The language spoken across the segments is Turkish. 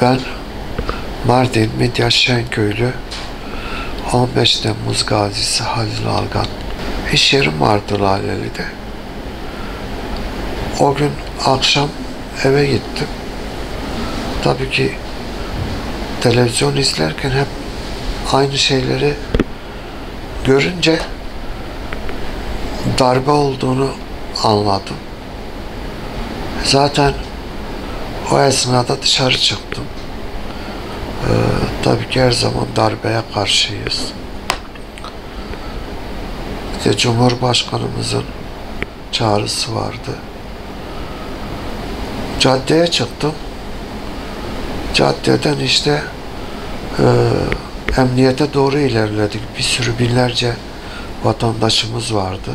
Ben Mardin Midyat Şenköylü 15 Temmuz gazisi Halil Algan. İş yerim vardı Laleli'de. O gün akşam eve gittim. Tabii ki televizyon izlerken hep aynı şeyleri görünce darbe olduğunu anladım. Zaten o esnada dışarı çıktım. Tabii ki her zaman darbeye karşıyız. İşte Cumhurbaşkanımızın çağrısı vardı. Caddeye çıktım. Caddeden işte emniyete doğru ilerledik. Bir sürü binlerce vatandaşımız vardı.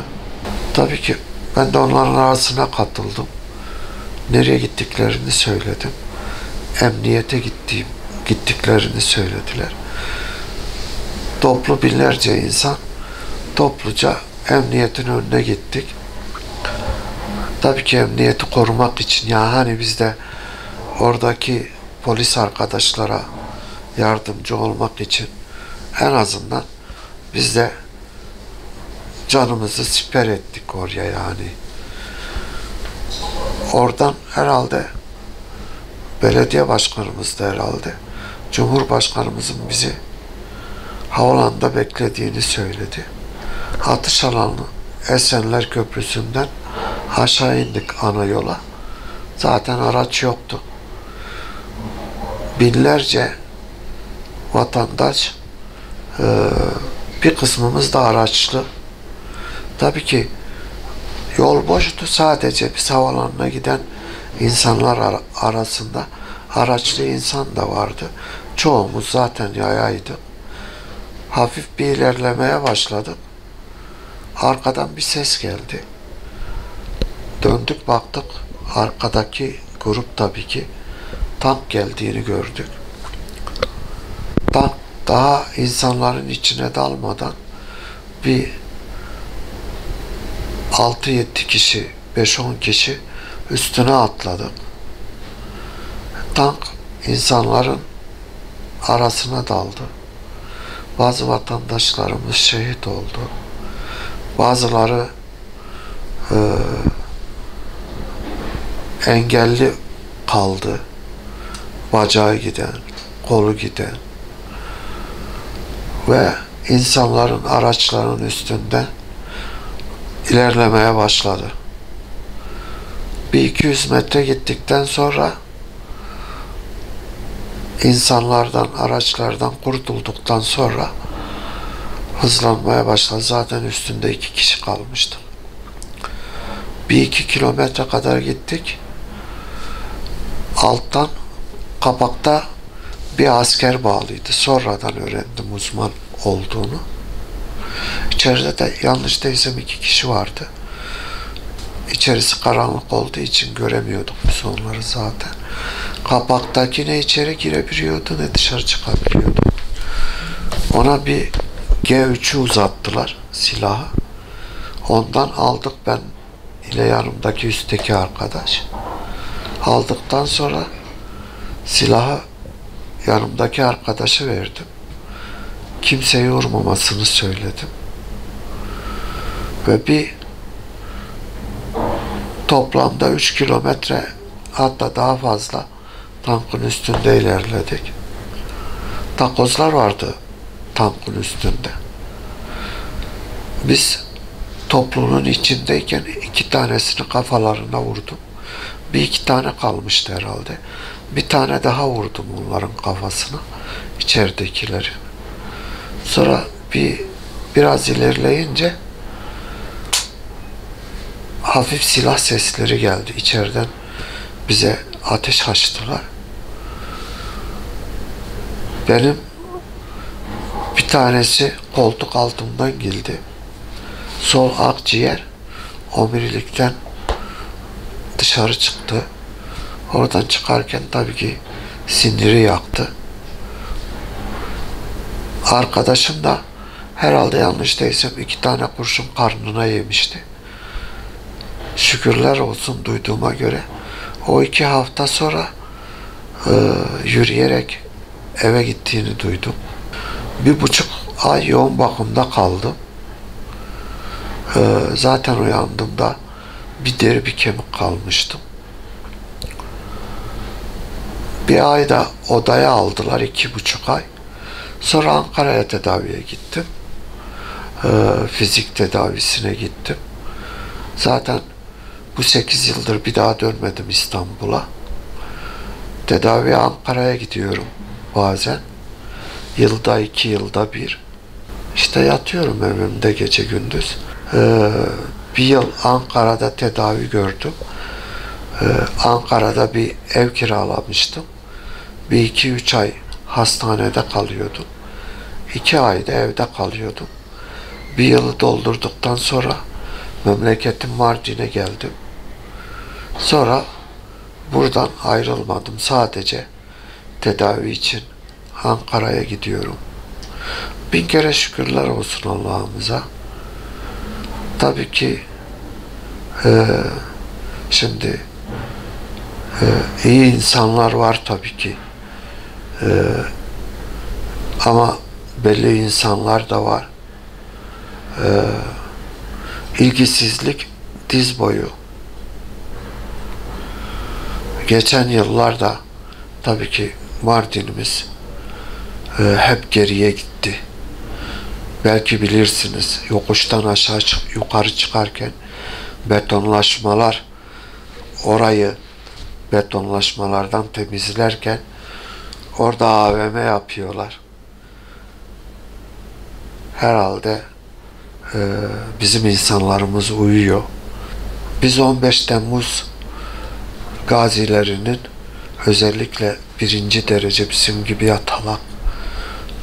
Tabii ki ben de onların arasına katıldım. Nereye gittiklerini söyledim. Emniyete gittiklerini söylediler. Toplu binlerce insan topluca emniyetin önüne gittik. Tabii ki emniyeti korumak için, ya hani biz de oradaki polis arkadaşlara yardımcı olmak için en azından biz de canımızı siper ettik oraya yani. Oradan herhalde belediye başkanımız da herhalde Cumhurbaşkanımızın bizi havalanında beklediğini söyledi. Atış alanı Esenler Köprüsü'nden aşağı indik ana yola. Zaten araç yoktu. Binlerce vatandaş, bir kısmımız da araçlı. Tabii ki yol boştu, sadece biz havalanına giden insanlar arasında araçlı insan da vardı. Çoğumuz zaten yayaydı. Hafif bir ilerlemeye başladık. Arkadan bir ses geldi. Döndük baktık. Arkadaki grup tabii ki tank geldiğini gördük. Tank daha insanların içine dalmadan bir 6-7 kişi, 5-10 kişi üstüne atladı. Tank insanların arasına daldı. Bazı vatandaşlarımız şehit oldu. Bazıları engelli kaldı. Bacağı giden, kolu giden ve insanların, araçların üstünde ilerlemeye başladı. Bir 200 metre gittikten sonra insanlardan, araçlardan kurtulduktan sonra hızlanmaya başladı. Zaten üstünde 2 kişi kalmıştı. 1-2 kilometre kadar gittik. Alttan kapakta bir asker bağlıydı. Sonradan öğrendim uzman olduğunu. İçeride de yanlış değilsem 2 kişi vardı. İçerisi karanlık olduğu için göremiyorduk biz onları zaten. Kapaktaki ne içeri girebiliyordu ne dışarı çıkabiliyordu. Ona bir G3'ü uzattılar, silahı. Ondan aldık, ben ile yanımdaki üstteki arkadaş. Aldıktan sonra silahı yanımdaki arkadaşa verdim. Kimseyi vurmamasını söyledim. Ve bir toplamda 3 kilometre, hatta daha fazla tankın üstünde ilerledik. Takozlar vardı tankın üstünde. Biz topluluğun içindeyken 2 tanesini kafalarına vurdum. Bir 2 tane kalmıştı herhalde. Bir tane daha vurdum onların kafasına, içeridekileri. Sonra biraz ilerleyince hafif silah sesleri geldi. İçeriden bize ateş açtılar. Benim bir tanesi koltuk altımdan girdi. Sol akciğer omurilikten dışarı çıktı. Oradan çıkarken tabii ki siniri yaktı. Arkadaşım da herhalde yanlış değilsem 2 tane kurşun karnına yemişti. Şükürler olsun duyduğuma göre o 2 hafta sonra yürüyerek eve gittiğini duydum. 1,5 ay yoğun bakımda kaldım. Zaten uyandığımda bir deri bir kemik kalmıştım. Bir ayda odaya aldılar, 2,5 ay. Sonra Ankara'ya tedaviye gittim. Fizik tedavisine gittim. Zaten bu 8 yıldır bir daha dönmedim İstanbul'a. Tedaviye Ankara'ya gidiyorum bazen. Yılda 2, yılda bir. İşte yatıyorum evimde gece gündüz. Bir yıl Ankara'da tedavi gördüm. Ankara'da bir ev kiralamıştım. Bir 2-3 ay hastanede kalıyordum. 2 ayda evde kalıyordum. Bir yılı doldurduktan sonra memleketim Mardin'e geldim. Sonra buradan ayrılmadım. Sadece tedavi için Ankara'ya gidiyorum. 1000 kere şükürler olsun Allah'ımıza. Tabii ki şimdi iyi insanlar var tabii ki. Ama belli insanlar da var. İlgisizlik diz boyu. Geçen yıllarda tabii ki Mardin'imiz hep geriye gitti. Belki bilirsiniz, yokuştan aşağı yukarı çıkarken betonlaşmalar, orayı betonlaşmalardan temizlerken orada AVM yapıyorlar. Herhalde bizim insanlarımız uyuyor. Biz 15 Temmuz gazilerinin, özellikle 1. derece bizim gibi yatalak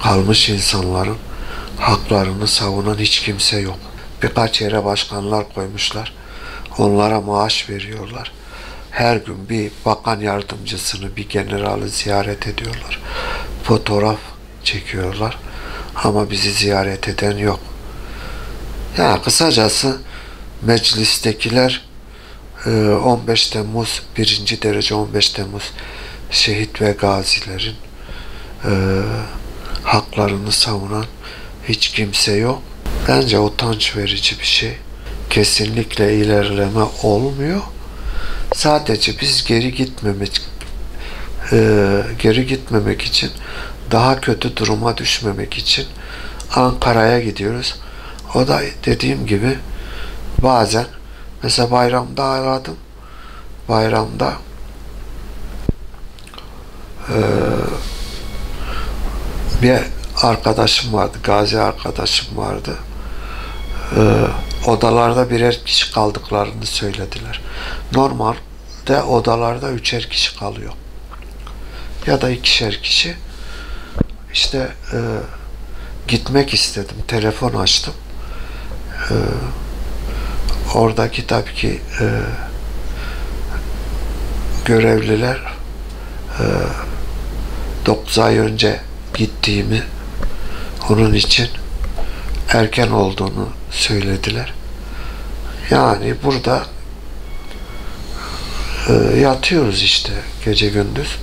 kalmış insanların haklarını savunan hiç kimse yok. Birkaç yere başkanlar koymuşlar. Onlara maaş veriyorlar. Her gün bir bakan yardımcısını, bir generali ziyaret ediyorlar. Fotoğraf çekiyorlar. Ama bizi ziyaret eden yok. Yani kısacası meclistekiler 15 Temmuz, 1. derece 15 Temmuz şehit ve gazilerin haklarını savunan hiç kimse yok. Bence utanç verici bir şey. Kesinlikle ilerleme olmuyor. Sadece biz geri gitmemek için, daha kötü duruma düşmemek için Ankara'ya gidiyoruz. O da dediğim gibi bazen, mesela bayramda aradım. Bayramda bir arkadaşım vardı, gazi arkadaşım vardı. Odalarda birer kişi kaldıklarını söylediler. Normalde odalarda 3'er kişi kalıyor. Ya da 2'şer kişi. İşte gitmek istedim. Telefon açtım. Oradaki tabii ki görevliler 9 ay önce gittiğimi, onun için erken olduğunu söylediler. Yani burada yatıyoruz işte gece gündüz.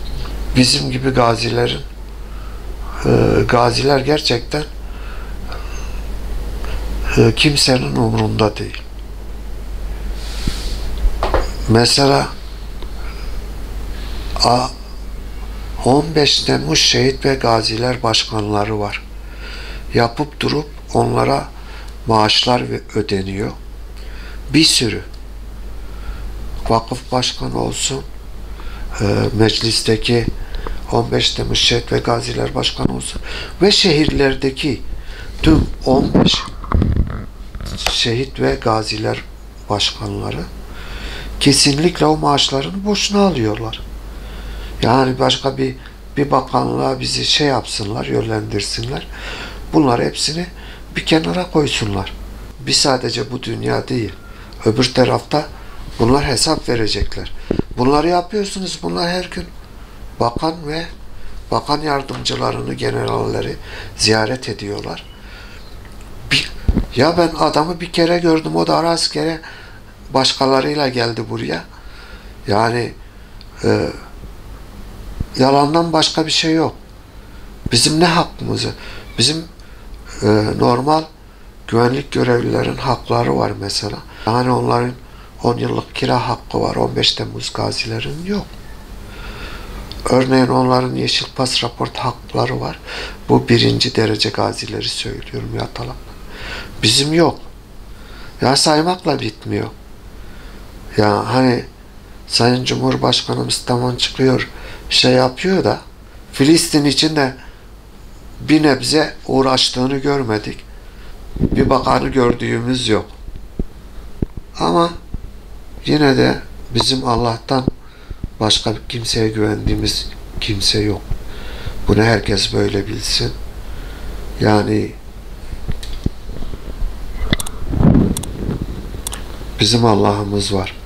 Bizim gibi gaziler gerçekten kimsenin umurunda değil. Mesela 15 Temmuz şehit ve gaziler başkanları var. Yapıp durup onlara maaşlar ödeniyor. Bir sürü vakıf başkanı olsun, meclisteki 15 Temmuz şehit ve gaziler başkanı olsun ve şehirlerdeki tüm 15 şehit ve gaziler başkanları kesinlikle o maaşlarını boşuna alıyorlar. Yani başka bir bakanlığa bizi şey yapsınlar, yönlendirsinler. Bunlar hepsini bir kenara koysunlar. Bir sadece bu dünya değil. Öbür tarafta bunlar hesap verecekler. Bunları yapıyorsunuz. Bunlar her gün bakan ve bakan yardımcılarını, generalleri ziyaret ediyorlar. Ya ben adamı bir kere gördüm. O da ara askere başkalarıyla geldi buraya. Yani yalandan başka bir şey yok. Bizim ne hakkımızı? Bizim normal güvenlik görevlilerin hakları var mesela. Yani onların 10 yıllık kira hakkı var. 15 Temmuz gazilerin yok. Örneğin onların yeşil pas raport hakları var. Bu 1. derece gazileri söylüyorum, yatalak. Bizim yok. Ya saymakla bitmiyor. Ya hani Sayın Cumhurbaşkanımız tamam çıkıyor, şey yapıyor da Filistin için de bir nebze uğraştığını görmedik. Bir bakanı gördüğümüz yok. Ama yine de bizim Allah'tan başka kimseye güvendiğimiz kimse yok. Bunu herkes böyle bilsin. Yani bizim Allah'ımız var.